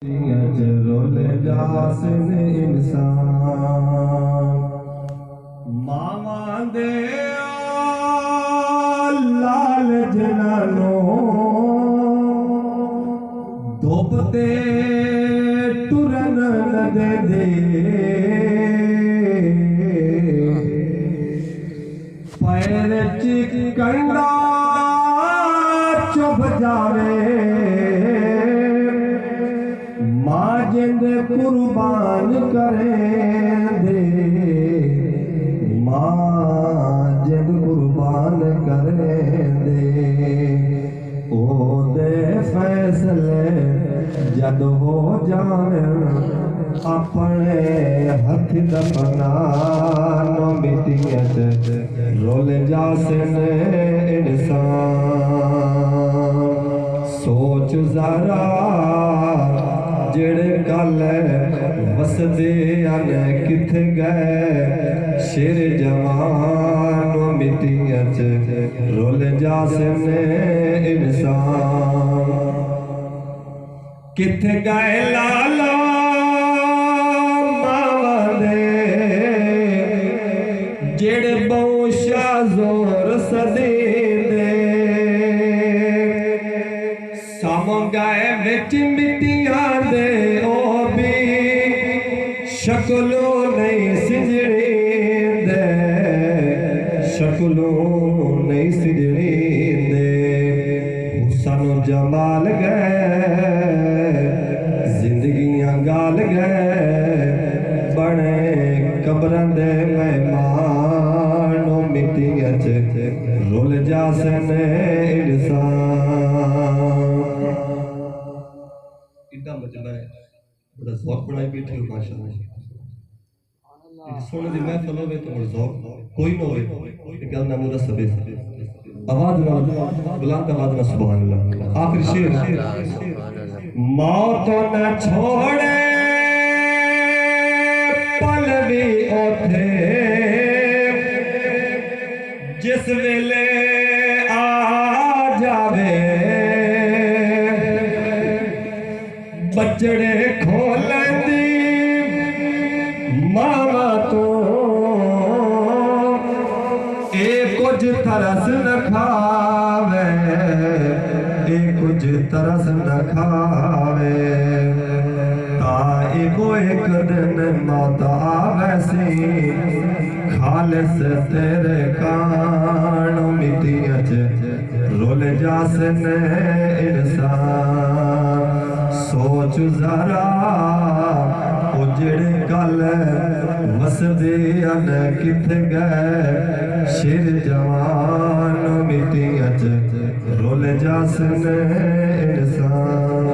Role जासिन इंसान मामा दे लाल जनानो धोपते टुरन न दे पैर चिकंडा चुभ जावे माजिंद कुर्बान करें दे माजिंद कुर्बान करें दे ओ दे फैसले जद हो जावे अपने हथ दफना नो मिटियत रोल जासिन इंसान सोच जरा जेड़े कल वसदे अन किथ गए शेर जवान मिट्टियां च रोल जासिन इंसान किथ गए लाला मावा दे जेड़े बहुशा जोर सदे दे सामो गए विच मिट्टियां दे ओ भी शक्लों नहीं सिजड़ी दे शक्लों नहीं सिजड़ी दे हुसन जमाल गए जिंदगियां गाल गए बने कब्रां दे मेहमान मिट्टियां च रुल जासिन इंसान इतना मजमा है बड़ा ज़ौक़ बनाई बैठी हो माशाअल्लाह सोने दी महफिल होवे तो बड़ा ज़ौक़ कोई ना होवे ते गल ना मुरा सबे आवाज ना बुलंद आवाज ना सुभान अल्लाह आखिरी शेर मौत न छोड़े पल भी ओथे जिस वेले आ जावे बचड़े खोलंदी मावा तो ए कुछ तरस न खावे ए कुछ तरस न खावे ताइबो एक दिन मौत आवे सी खालिस तेरे कान मिट्टियां च रुल जासिन इंसान सोच जरा ओ जेड़े कल वसदे अन किथ गए शेर जवान मिट्टियां च रुल जासिन इंसान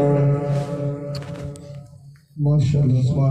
माशाअल्लाह।